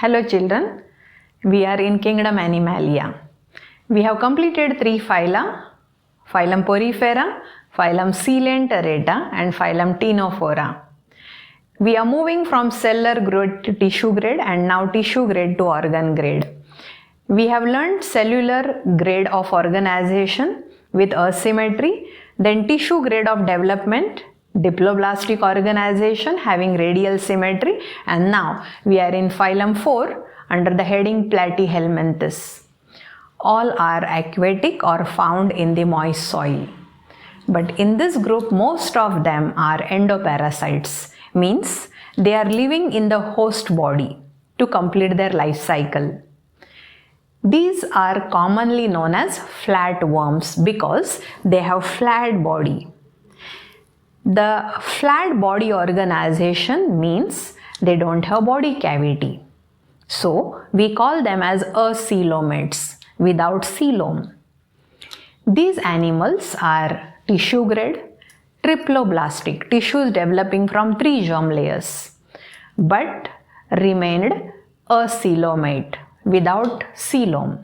Hello children, we are in kingdom Animalia. We have completed 3 phyla, phylum Porifera, phylum Coelenterata and phylum Ctenophora. We are moving from cellular grade to tissue grade and now tissue grade to organ grade. We have learned cellular grade of organization with asymmetry, then tissue grade of development, diploblastic organization having radial symmetry, and now we are in phylum 4 under the heading Platyhelminthes. All are aquatic or found in the moist soil. But in this group, most of them are endoparasites, means they are living in the host body to complete their life cycle. These are commonly known as flatworms because they have flat body. The flat body organization means they don't have body cavity. So we call them as acoelomates without coelom. These animals are tissue grade, triploblastic, tissues developing from 3 germ layers, but remained acoelomate without coelom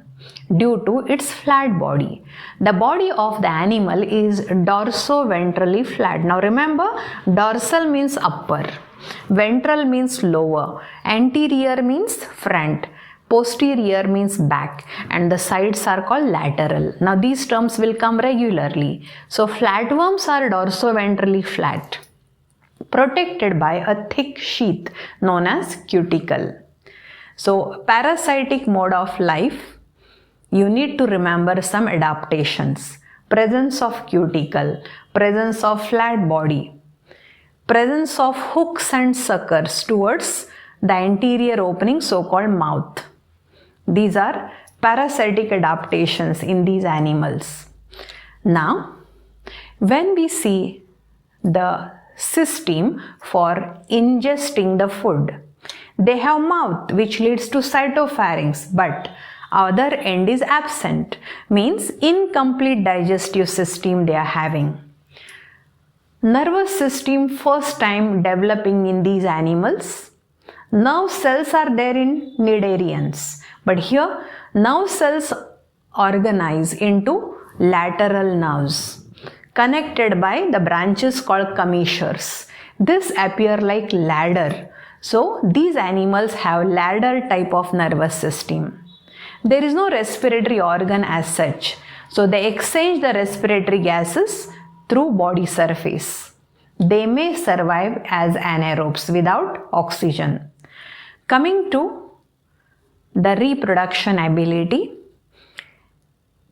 due to its flat body. The body of the animal is dorso-ventrally flat. Now remember, dorsal means upper, ventral means lower, anterior means front, posterior means back, and the sides are called lateral. Now these terms will come regularly. So flatworms are dorso-ventrally flat, protected by a thick sheath known as cuticle. So parasitic mode of life, you need to remember some adaptations. Presence of cuticle, presence of flat body, presence of hooks and suckers towards the anterior opening, so-called mouth. These are parasitic adaptations in these animals. Now, when we see the system for ingesting the food, they have mouth which leads to cytopharynx, but other end is absent, means incomplete digestive system they are having. Nervous system first time developing in these animals. Nerve cells are there in cnidarians, but here nerve cells organize into lateral nerves connected by the branches called commissures. This appear like ladder. So these animals have ladder type of nervous system. There is no respiratory organ as such. So they exchange the respiratory gases through body surface. They may survive as anaerobes without oxygen. Coming to the reproduction ability,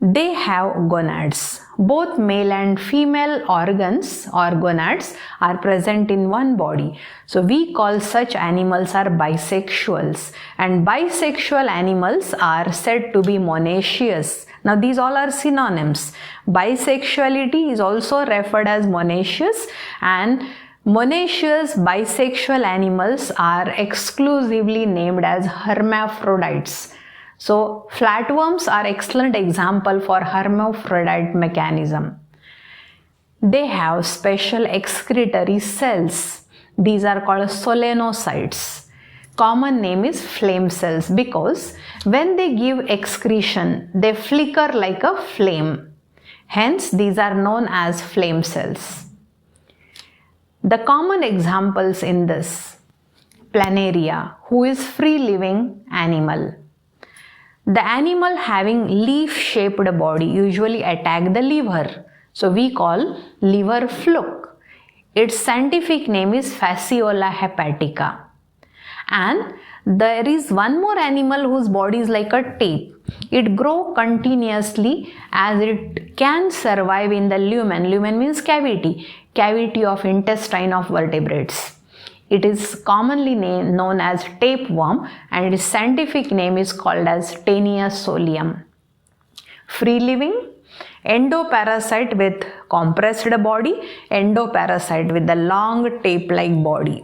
they have gonads. Both male and female organs or gonads are present in one body. So we call such animals are bisexuals, and bisexual animals are said to be monoecious. Now these all are synonyms. Bisexuality is also referred as monoecious, and monoecious bisexual animals are exclusively named as hermaphrodites. So flatworms are excellent example for hermaphrodite mechanism. They have special excretory cells. These are called solenocytes. Common name is flame cells because when they give excretion, they flicker like a flame. Hence, these are known as flame cells. The common examples in this, planaria, who is free-living animal. The animal having leaf-shaped body usually attack the liver. So we call liver fluke. Its scientific name is Fasciola hepatica. And there is one more animal whose body is like a tape. It grows continuously as it can survive in the lumen. Lumen means cavity. Cavity of intestine of vertebrates. It is commonly known as tapeworm and its scientific name is called as Taenia solium. Free living, endoparasite with compressed body, endoparasite with the long tape-like body.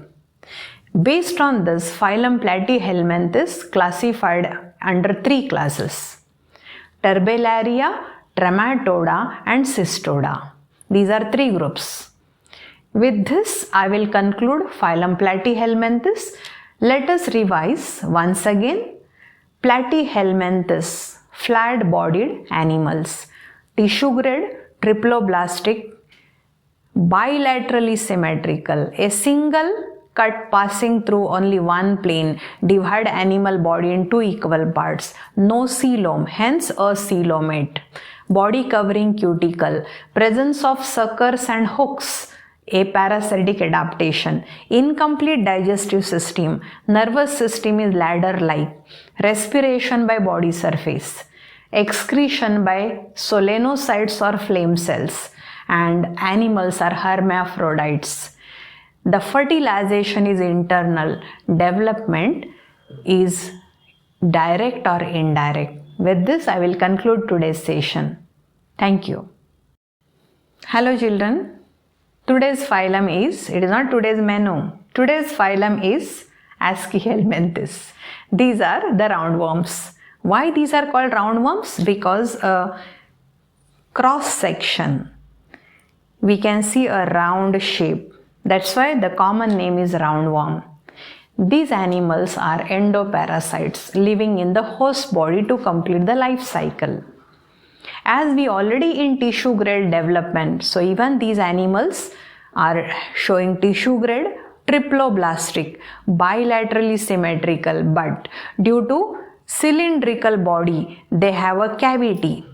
Based on this, phylum Platyhelminthes classified under 3 classes: Turbellaria, Trematoda and Cystoda. These are 3 groups. With this, I will conclude phylum Platyhelminthes. Let us revise once again. Platyhelminthes, flat-bodied animals. Tissue grade, triploblastic, bilaterally symmetrical. A single cut passing through only one plane divide animal body in two equal parts. No coelom, hence a coelomate. Body covering cuticle. Presence of suckers and hooks. A parasitic adaptation. Incomplete digestive system. Nervous system is ladder-like. Respiration by body surface. Excretion by solenocytes or flame cells. And animals are hermaphrodites. The fertilization is internal. Development is direct or indirect. With this, I will conclude today's session. Thank you. Hello children. Today's phylum is, it is not today's menu. Today's phylum is Aschelminthes. These are the roundworms. Why these are called roundworms? Because cross section, we can see a round shape. That's why the common name is roundworm. These animals are endoparasites living in the host body to complete the life cycle. As we already in tissue grade development, so even these animals are showing tissue grade triploblastic, bilaterally symmetrical, but due to cylindrical body, they have a cavity.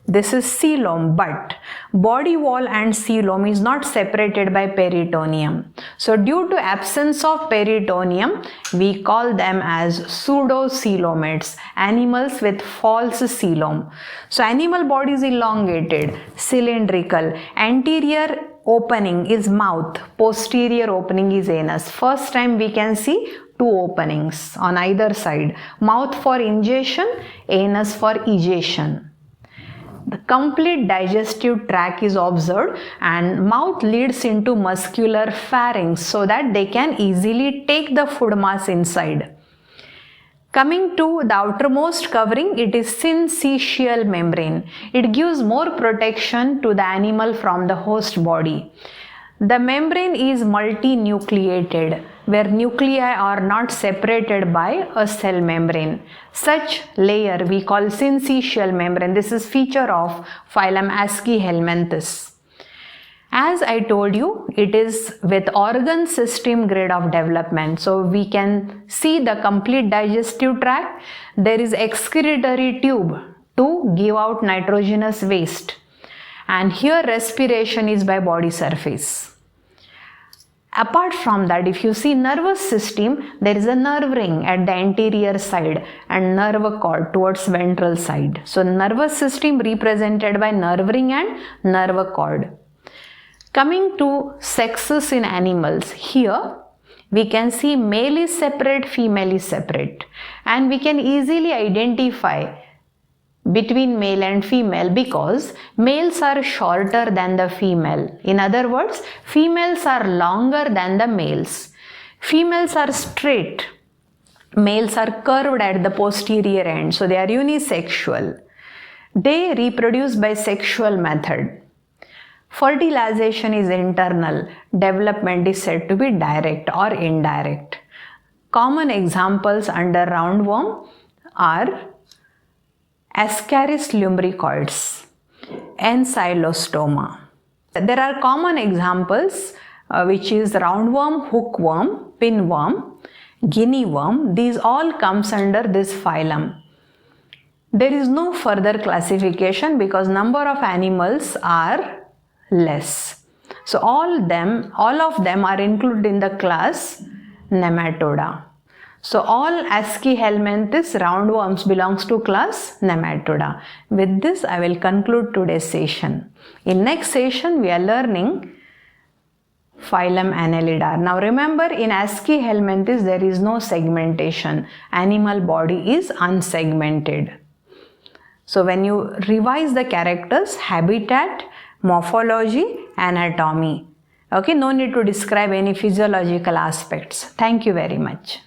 This is coelom, but body wall and coelom is not separated by peritoneum. So due to absence of peritoneum, we call them as pseudocoelomates, animals with false coelom. So animal body is elongated, cylindrical, anterior opening is mouth, posterior opening is anus. First time we can see two openings on either side, mouth for ingestion, anus for egestion. The complete digestive tract is observed and mouth leads into muscular pharynx so that they can easily take the food mass inside. Coming to the outermost covering, it is syncytial membrane. It gives more protection to the animal from the host body. The membrane is multinucleated, where nuclei are not separated by a cell membrane. Such layer we call syncytial membrane. This is feature of phylum Aschelminthes. As I told you, it is with organ system grade of development. So we can see the complete digestive tract. There is excretory tube to give out nitrogenous waste. And here respiration is by body surface. Apart from that, if you see nervous system, there is a nerve ring at the anterior side and nerve cord towards ventral side. So nervous system represented by nerve ring and nerve cord. Coming to sexes in animals, here we can see male is separate, female is separate, and we can easily identify between male and female because males are shorter than the female. In other words, females are longer than the males. Females are straight. Males are curved at the posterior end, so they are unisexual. They reproduce by sexual method. Fertilization is internal. Development is said to be direct or indirect. Common examples under roundworm are Ascaris lumbricoides, Ancylostoma. There are common examples which is roundworm, hookworm, pinworm, guinea worm. These all comes under this phylum. There is no further classification because number of animals are less. So all of them are included in the class Nematoda. So all Aschelminthes roundworms belongs to class Nematoda. With this, I will conclude today's session. In next session, we are learning phylum Annelida. Now remember, in Aschelminthes, there is no segmentation. Animal body is unsegmented. So when you revise the characters, habitat, morphology, anatomy. Okay, no need to describe any physiological aspects. Thank you very much.